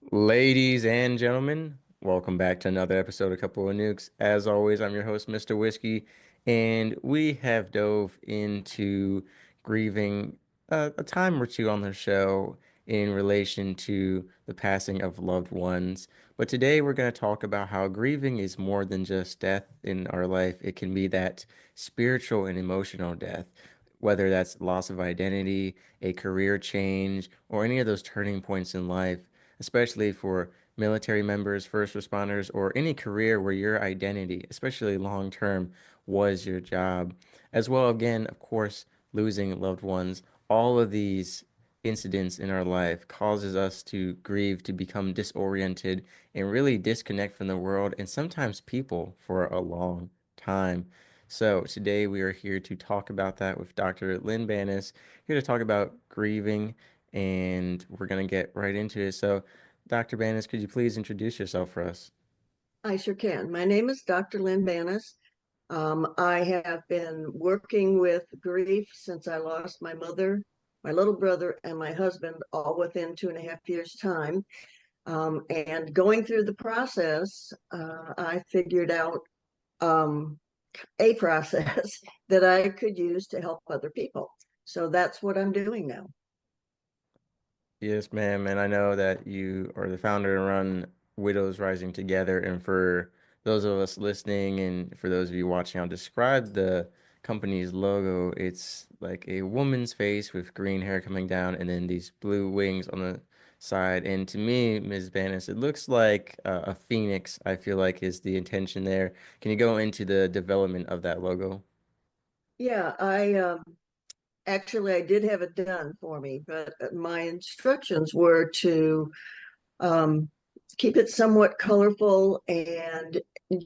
Ladies and gentlemen, welcome back to another episode of Couple of Nukes. As always, I'm your host, Mr. Whiskey, and we have dove into grieving a time or two on the show in relation to the passing of loved ones. But today we're going to talk about how grieving is more than just death in our life. It can be that spiritual and emotional death, whether that's loss of identity, a career change, or any of those turning points in life, especially for military members, first responders, or any career where your identity, especially long term, was your job. As well, again, of course, losing loved ones. All of these incidents in our life causes us to grieve, to become disoriented, and really disconnect from the world and sometimes people for a long time. So today we are here to talk about that with Dr. Lynn Banis, here to talk about grieving, and we're going to get right into it. So, Dr. Banis, could you please introduce yourself for us? I sure can. My name is Dr. Lynn Banis. I have been working with grief since I lost my mother, my little brother, and my husband all within 2.5 years' time. And going through the process, I figured out a process that I could use to help other people. So that's what I'm doing now. Yes, ma'am. And I know that you are the founder and run Widows Rising Together. And for those of us listening and for those of you watching, I'll describe the company's logo. It's like a woman's face with green hair coming down and then these blue wings on the side. And to me, Ms. Banis, it looks like a phoenix, I feel like is the intention there. Can you go into the development of that logo? Yeah, I did have it done for me, but my instructions were to um, keep it somewhat colorful and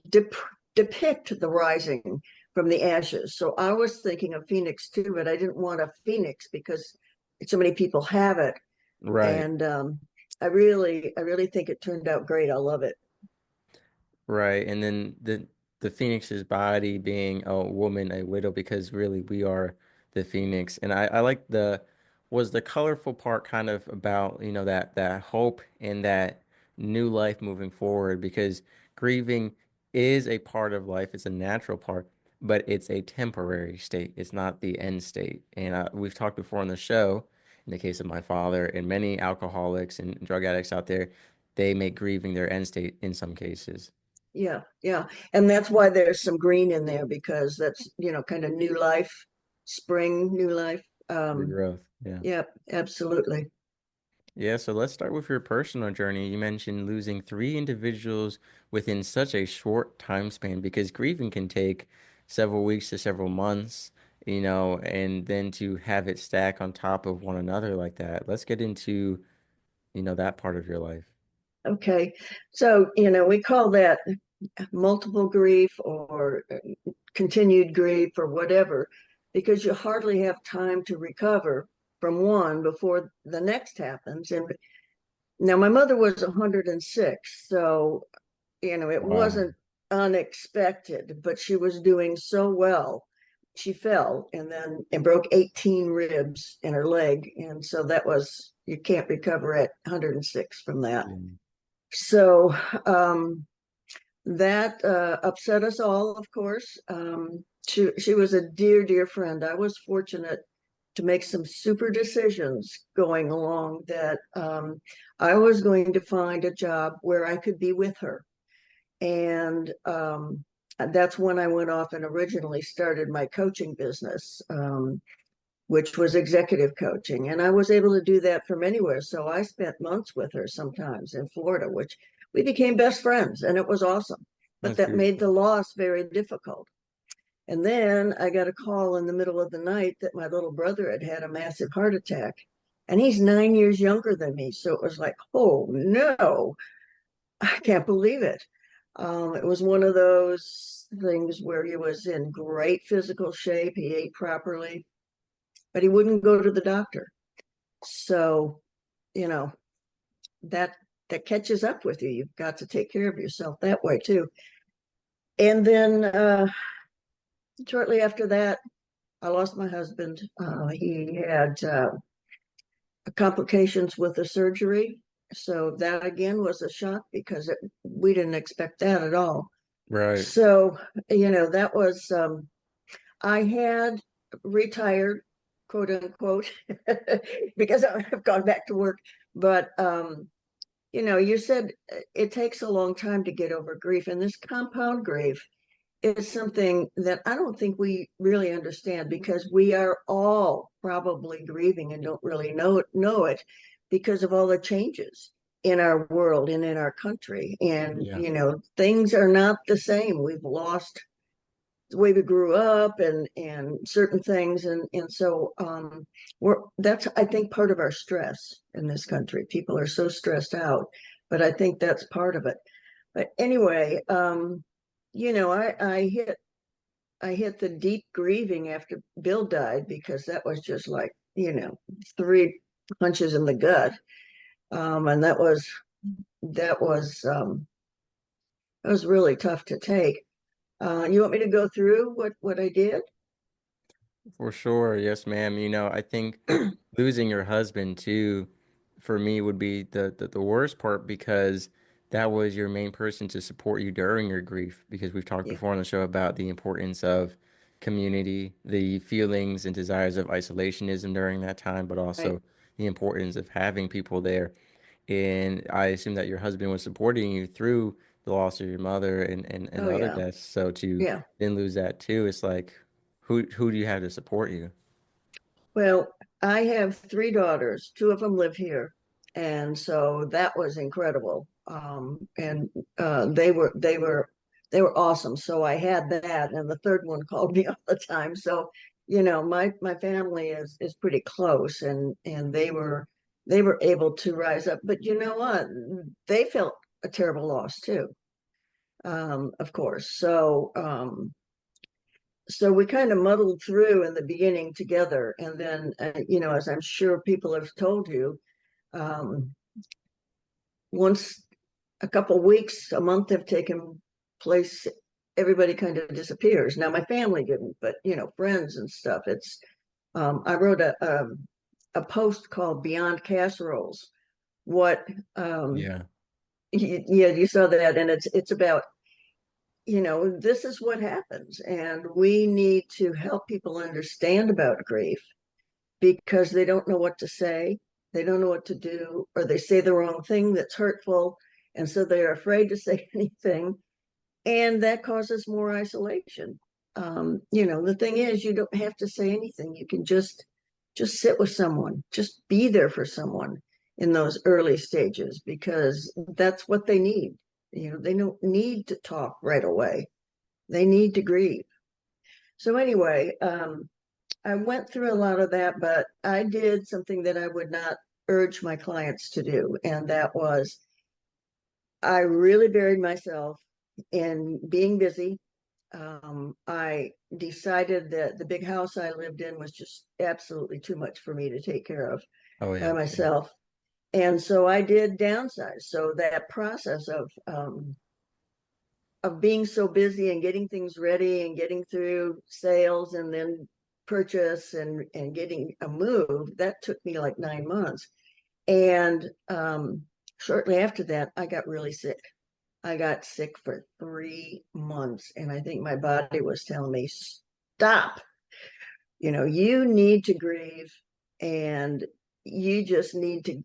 dep depict the rising from the ashes. So I was thinking of Phoenix too, but I didn't want a Phoenix because so many people have it. Right. And I really think it turned out great. I love it. Right. And then the Phoenix's body being a woman, a widow, because really we are the Phoenix. And I like was the colorful part kind of about, that hope and that new life moving forward because grieving is a part of life. It's a natural part, but it's a temporary state. It's not the end state. And we've talked before on the show, in the case of my father and many alcoholics and drug addicts out there, they make grieving their end state in some cases. Yeah, yeah. And that's why there's some green in there because that's, kind of new life, spring, new life. Regrowth. Yeah. Yeah, absolutely. Yeah. So let's start with your personal journey. You mentioned losing three individuals within such a short time span because grieving can take several weeks to several months, and then to have it stack on top of one another like that. Let's get into, that part of your life. Okay. So, we call that multiple grief or continued grief or whatever, because you hardly have time to recover from one before the next happens. And now my mother was 106, so, it Wow. wasn't unexpected, but she was doing so well. She fell and broke 18 ribs in her leg. And so you can't recover at 106 from that. Mm. So, that upset us all, of course. She was a dear, dear friend. I was fortunate to make some super decisions going along that I was going to find a job where I could be with her. And that's when I went off and originally started my coaching business, which was executive coaching. And I was able to do that from anywhere. So I spent months with her sometimes in Florida, which we became best friends and it was awesome. But That's that made the beautiful. loss very difficult. And then I got a call in the middle of the night that my little brother had had a massive heart attack. And he's 9 years younger than me. So it was like, oh no, I can't believe it. It was one of those things where he was in great physical shape. He ate properly, but he wouldn't go to the doctor. So, you know, that that catches up with you. You've got to take care of yourself that way too. And then shortly after that, I lost my husband. He had complications with the surgery, So that again was a shock because we didn't expect that at all. Right. So, that was, I had retired, quote unquote, because I've gone back to work. But, you said it takes a long time to get over grief, and this compound grief is something that I don't think we really understand because we are all probably grieving and don't really know it because of all the changes in our world and in our country. And, Yeah. things are not the same. We've lost the way we grew up and certain things. And so that's, I think, part of our stress in this country. People are so stressed out, but I think that's part of it. But anyway, I hit the deep grieving after Bill died because that was just like, three punches in the gut. And that was really tough to take. You want me to go through what I did? For sure. Yes, ma'am. I think losing your husband too, for me, would be the worst part because that was your main person to support you during your grief. Because we've talked Yeah, before on the show about the importance of community, the feelings and desires of isolationism during that time, but right. also the importance of having people there. And I assume that your husband was supporting you through the loss of your mother and Oh, the other yeah. deaths. So to Yeah. then lose that too, it's like, who do you have to support you? Well, I have three daughters. Two of them live here, and so that was incredible. And they were awesome. So I had that, and the third one called me all the time. So my family is pretty close, and they were able to rise up. But you know what? They felt a terrible loss too, of course. So we kind of muddled through in the beginning together, and then as I'm sure people have told you, um, once a couple weeks, a month have taken place, everybody kind of disappears. Now my family didn't, but friends and stuff. I wrote a post called Beyond Casseroles. What Yeah. Yeah, you saw that, and it's about, this is what happens, and we need to help people understand about grief because they don't know what to say, they don't know what to do, or they say the wrong thing that's hurtful, and so they're afraid to say anything, and that causes more isolation. The thing is, you don't have to say anything. You can just sit with someone, just be there for someone in those early stages because that's what they need. They don't need to talk right away. They need to grieve. So anyway, I went through a lot of that, but I did something that I would not urge my clients to do, and that was I really buried myself in being busy. I decided that the big house I lived in was just absolutely too much for me to take care of Oh by yeah. Yeah. myself. And so I did downsize. So that process of being so busy and getting things ready and getting through sales and then purchase and getting a move, that took me like 9 months. And shortly after that, I got really sick. I got sick for 3 months, and I think my body was telling me, stop. You need to grieve, and you just need to,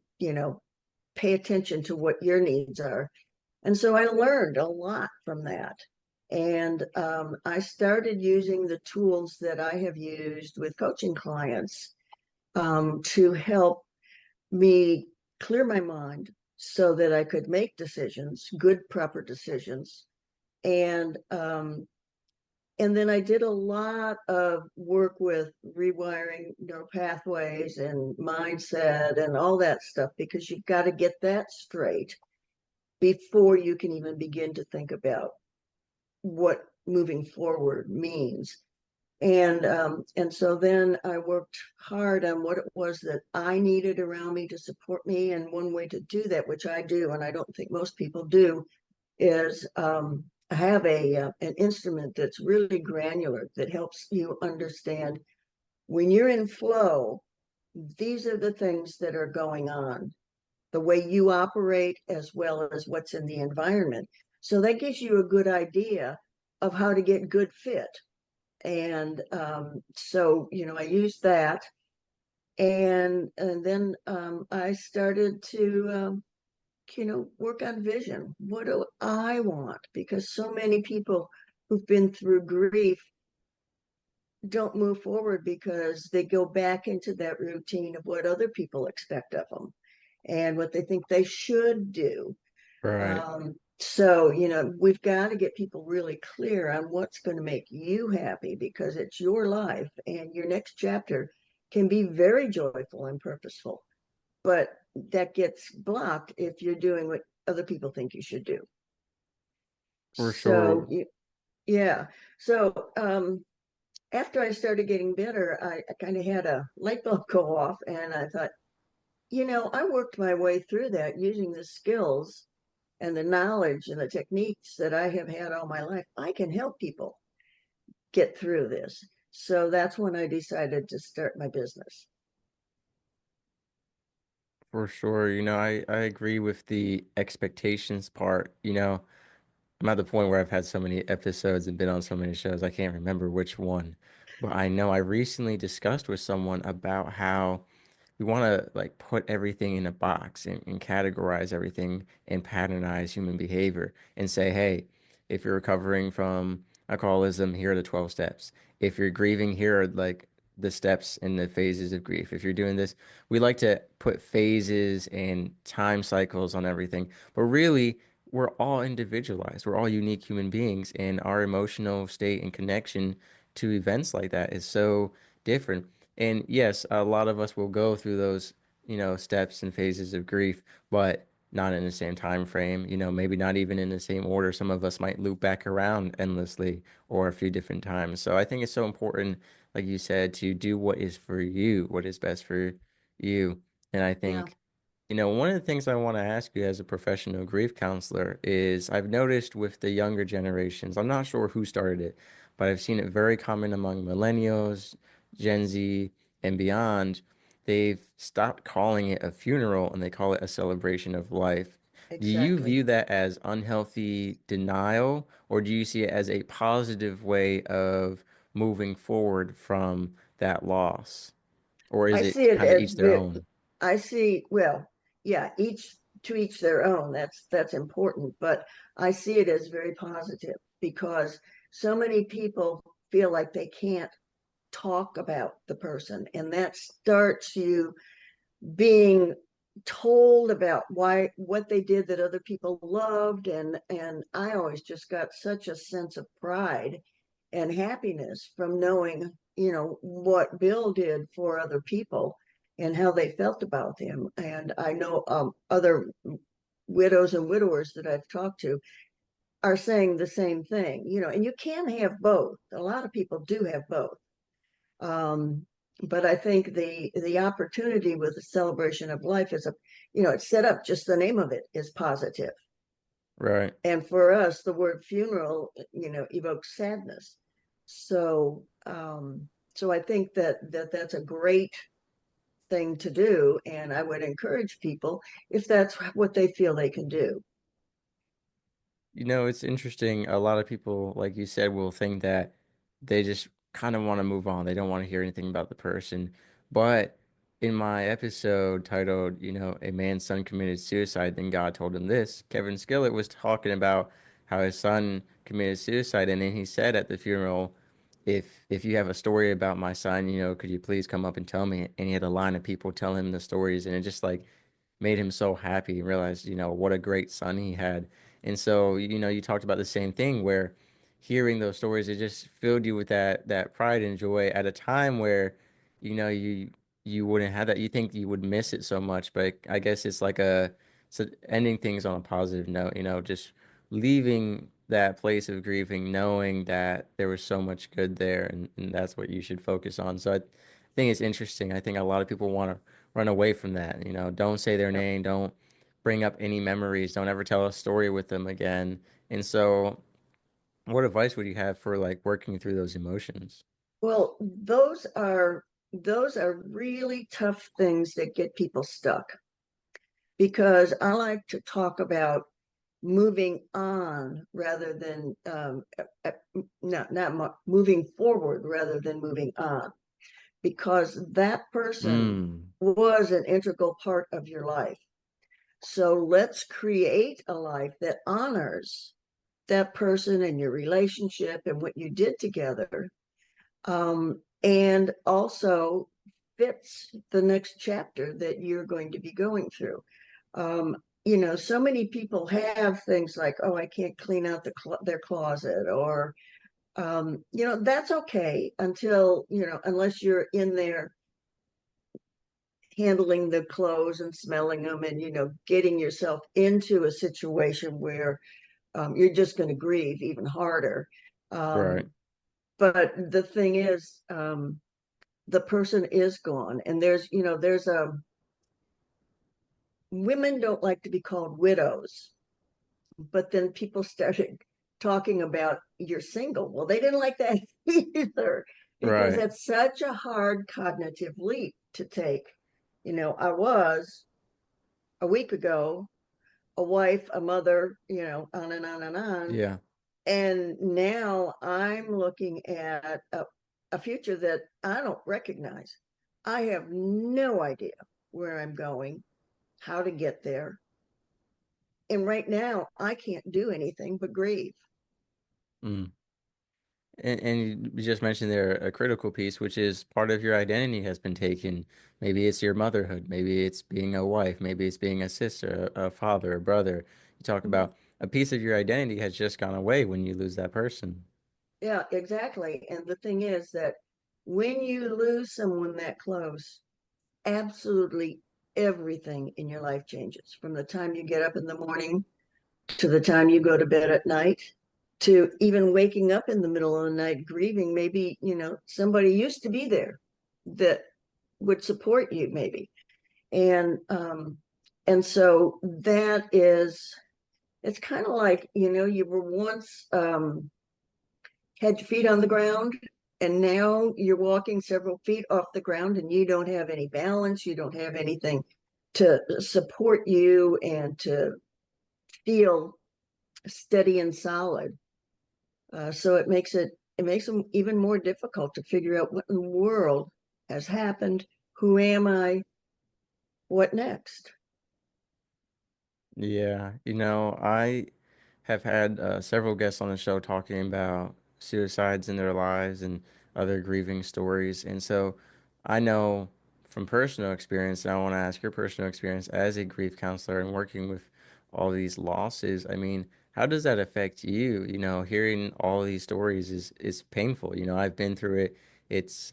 pay attention to what your needs are. And so I learned a lot from that. And I started using the tools that I have used with coaching clients to help me clear my mind so that I could make decisions, good, proper decisions. And then I did a lot of work with rewiring neural pathways and mindset and all that stuff because you've got to get that straight before you can even begin to think about what moving forward means. And so then I worked hard on what it was that I needed around me to support me. And one way to do that, which I do, and I don't think most people do, is have an instrument that's really granular that helps you understand when you're in flow, these are the things that are going on. the way you operate as well as what's in the environment. So that gives you a good idea of how to get good fit. And so, I used that. And then I started to, work on vision. What do I want? Because so many people who've been through grief don't move forward because they go back into that routine of what other people expect of them and what they think they should do. Right. So, we've got to get people really clear on what's going to make you happy because it's your life and your next chapter can be very joyful and purposeful. But that gets blocked if you're doing what other people think you should do. For So, sure. yeah. So, after I started getting better, I kind of had a light bulb go off, and I thought, I worked my way through that using the skills and the knowledge and the techniques that I have had all my life. I can help people get through this. So that's when I decided to start my business. For sure. I agree with the expectations part. I'm at the point where I've had so many episodes and been on so many shows, I can't remember which one. But I know I recently discussed with someone about how we want to like put everything in a box and categorize everything and patternize human behavior and say, hey, if you're recovering from alcoholism, here are the 12 steps. If you're grieving, here are like the steps and the phases of grief. If you're doing this, we like to put phases and time cycles on everything. But really, we're all individualized. We're all unique human beings, and our emotional state and connection to events like that is so different. And yes, a lot of us will go through those, steps and phases of grief, but not in the same time frame, maybe not even in the same order. Some of us might loop back around endlessly or a few different times. So I think it's so important, like you said, to do what is for you, what is best for you. And I Yeah. think one of the things I want to ask you as a professional grief counselor is I've noticed with the younger generations, I'm not sure who started it, but I've seen it very common among millennials, Gen Z, and beyond. They've stopped calling it a funeral and they call it a celebration of life. Do you Exactly. view that as unhealthy denial, or do you see it as a positive way of moving forward from that loss? Or I is see it it kind of as each their own? I see, well, yeah, each to each their own. That's important, but I see it as very positive because so many people feel like they can't talk about the person, and that starts you being told about why what they did that other people loved, and I always just got such a sense of pride and happiness from knowing what Bill did for other people and how they felt about him. And I know other widows and widowers that I've talked to are saying the same thing, and you can have both. A lot of people do have both. um, but I think the opportunity with the celebration of life is it's set up, just the name of it is positive. Right. And for us, the word funeral, evokes sadness. So, so I think that's a great thing to do, and I would encourage people if that's what they feel they can do. It's interesting. A lot of people, like you said, will think that they just kind of want to move on. They don't want to hear anything about the person. But in my episode titled, A Man's Son Committed Suicide, Then God Told Him This, Kevin Skillett was talking about how his son committed suicide. And then he said at the funeral, if you have a story about my son, could you please come up and tell me? And he had a line of people telling him the stories. And it just like made him so happy and realized, what a great son he had. And so, you talked about the same thing where hearing those stories, it just filled you with that pride and joy at a time where, you wouldn't have that. You think you would miss it so much, but I guess it's like so ending things on a positive note, just leaving that place of grieving, knowing that there was so much good there, and that's what you should focus on. So I think it's interesting. I think a lot of people want to run away from that. Don't say their Yep. name, don't bring up any memories, don't ever tell a story with them again. And so, what advice would you have for like working through those emotions? Well, those are really tough things that get people stuck. because I like to talk about moving on rather than not moving forward rather than moving on, because that person Mm, was an integral part of your life. So let's create a life that honors that person and your relationship and what you did together, and also fits the next chapter that you're going to be going through. Um, so many people have things like, oh, I can't clean out their closet, or that's okay until, unless you're in there handling the clothes and smelling them and, getting yourself into a situation where you're just going to grieve even harder. right, Um, but the thing is, the person is gone, and there's a women don't like to be called widows, but then people started talking about you're single. Well, they didn't like that either, because right. that's such a hard cognitive leap to take. I was a week ago a wife, a mother, on and on and on. Yeah. And now I'm looking at a future that I don't recognize. I have no idea where I'm going, how to get there. And right now, I can't do anything but grieve. Mm. And you just mentioned there a critical piece, which is part of your identity has been taken. Maybe it's your motherhood, maybe it's being a wife, maybe it's being a sister, a father, a brother. You talk about a piece of your identity has just gone away when you lose that person. Yeah, exactly. And the thing is that when you lose someone that close, absolutely everything in your life changes, from the time you get up in the morning to the time you go to bed at night, to even waking up in the middle of the night grieving. Maybe, somebody used to be there that would support you, maybe. And so it's kind of like, you were once had your feet on the ground, and now you're walking several feet off the ground and you don't have any balance, you don't have anything to support you and to feel steady and solid. So it makes them even more difficult to figure out what in the world has happened. Who am I? What next? Yeah, I have had several guests on the show talking about suicides in their lives and other grieving stories. And so I know from personal experience, and I want to ask your personal experience as a grief counselor and working with all these losses. I mean, how does that affect you? Hearing all these stories is painful. I've been through it. It's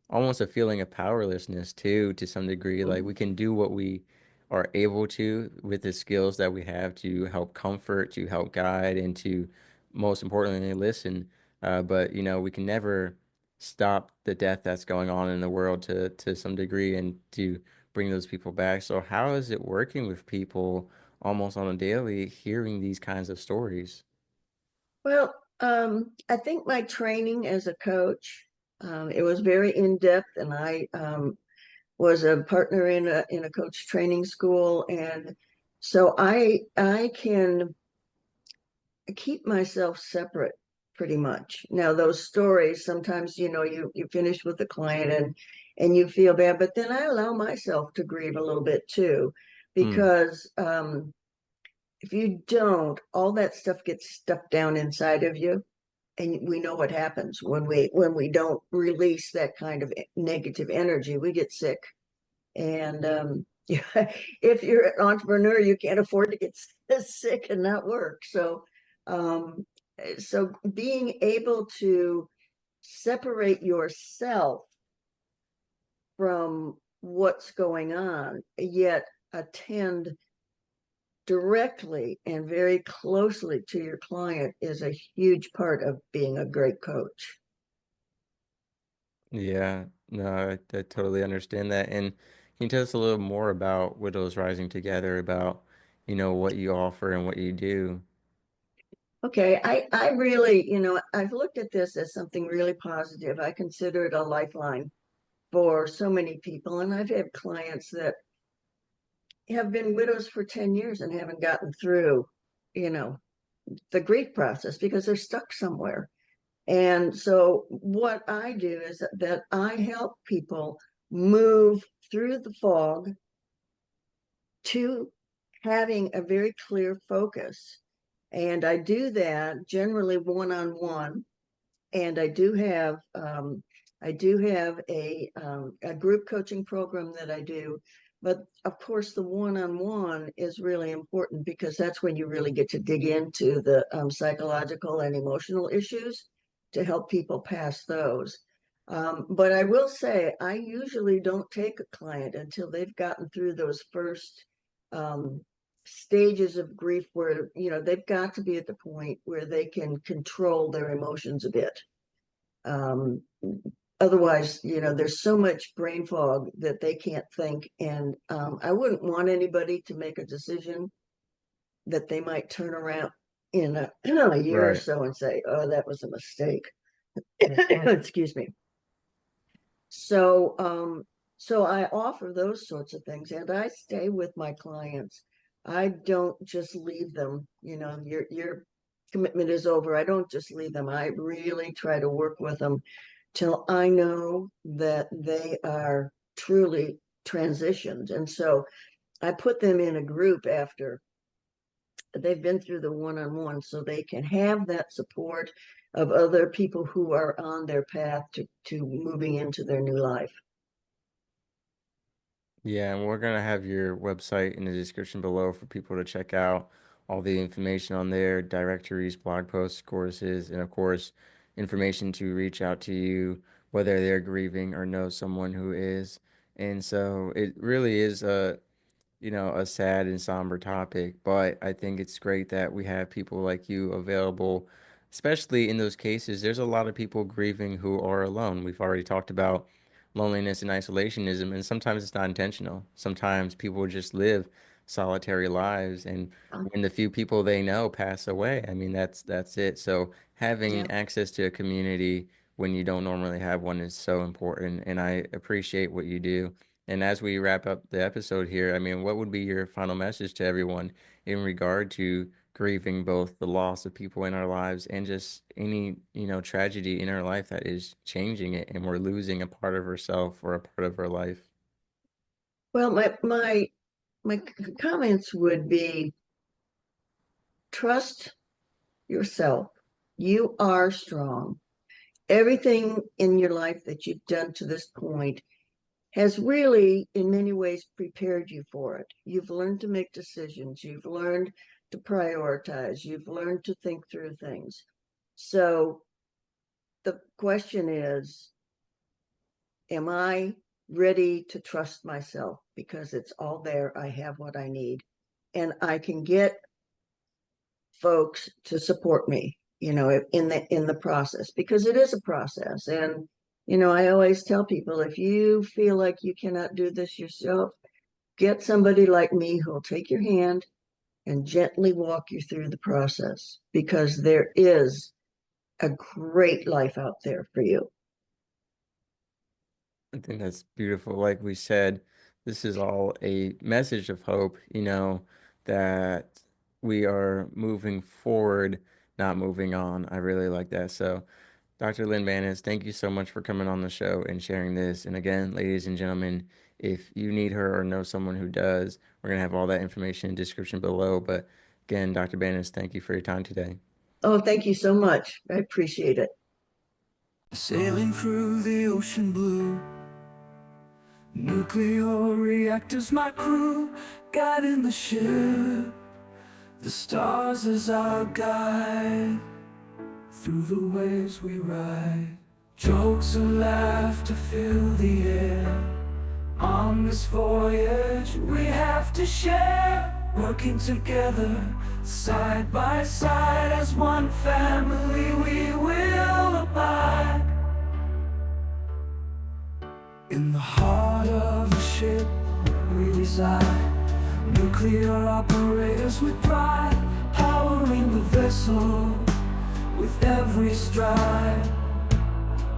almost a feeling of powerlessness too, to some degree. Like we can do what we are able to with the skills that we have to help comfort, to help guide, and to most importantly listen. But we can never stop the death that's going on in the world to some degree and to bring those people back. So how is it working with people almost on a daily, hearing these kinds of stories? Well, I think my training as a coach, it was very in depth, and I was a partner in a coach training school, and so I can keep myself separate pretty much. Now, those stories, sometimes, you finish with the client and you feel bad, but then I allow myself to grieve a little bit too, Mm, because if you don't, all that stuff gets stuffed down inside of you. And we know what happens when we don't release that kind of negative energy. We get sick. And if you're an entrepreneur, you can't afford to get sick and not work. Um, so being able to separate yourself from what's going on, yet attend directly and very closely to your client, is a huge part of being a great coach. yeah, no, I totally understand that. And can you tell us a little more about Widows Rising Together, about, what you offer and what you do? Okay, I really, I've looked at this as something really positive. I consider it a lifeline for so many people. And I've had clients that have been widows for 10 years and haven't gotten through, you know, the grief process because they're stuck somewhere. And so what I do is that I help people move through the fog to having a very clear focus. And I do that generally one-on-one. And I do have a group coaching program that I do. But of course, the one-on-one is really important because that's when you really get to dig into the psychological and emotional issues to help people pass those. But I will say, I usually don't take a client until they've gotten through those first um, stages of grief where, they've got to be at the point where they can control their emotions a bit. Um, Otherwise, there's so much brain fog that they can't think. And I wouldn't want anybody to make a decision that they might turn around in a year or Right. so and say, oh, that was a mistake. Excuse me. So, so I offer those sorts of things and I stay with my clients. I don't just leave them, your commitment is over. I don't just leave them. I really try to work with them till I know that they are truly transitioned. And so I put them in a group after they've been through the one-on-one so they can have that support of other people who are on their path to moving into their new life. Yeah, and we're gonna have your website in the description below for people to check out all the information on there, directories, blog posts, courses, and of course, information to reach out to you, whether they're grieving or know someone who is. And so it really is a sad and somber topic, but I think it's great that we have people like you available, especially in those cases. There's a lot of people grieving who are alone. We've already talked about loneliness and isolationism, and sometimes it's not intentional. Sometimes people just live solitary lives, and when the few people they know pass away, I mean that's it. So Yeah. having access to a community when you don't normally have one is so important, and I appreciate what you do. And as we wrap up the episode here, I mean, what would be your final message to everyone in regard to grieving both the loss of people in our lives and just any, tragedy in our life that is changing it and we're losing a part of ourself or a part of our life? Well, my comments would be trust yourself. You are strong. Everything in your life that you've done to this point has really, in many ways, prepared you for it. You've learned to make decisions. You've learned to prioritize. You've learned to think through things. So the question is, am I ready to trust myself? Because it's all there. I have what I need. And I can get folks to support me, in the process, because it is a process. And, I always tell people, if you feel like you cannot do this yourself, get somebody like me who'll take your hand and gently walk you through the process because there is a great life out there for you. I think that's beautiful. Like we said, this is all a message of hope, that we are moving forward, not moving on. I really like that. So, Dr. Lynn Banis, thank you so much for coming on the show and sharing this. And again, ladies and gentlemen, if you need her or know someone who does, we're going to have all that information in the description below. But again, Dr. Banis, thank you for your time today. Oh, thank you so much. I appreciate it. Sailing through the ocean blue, nuclear reactors my crew, guiding the ship, the stars as our guide. Through the waves we ride, jokes and laughter fill the air. On this voyage we have to share, working together, side by side. As one family we will abide. In the heart of a ship we reside, nuclear operators with pride, powering the vessel with every stride.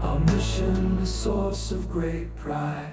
Our mission, a source of great pride.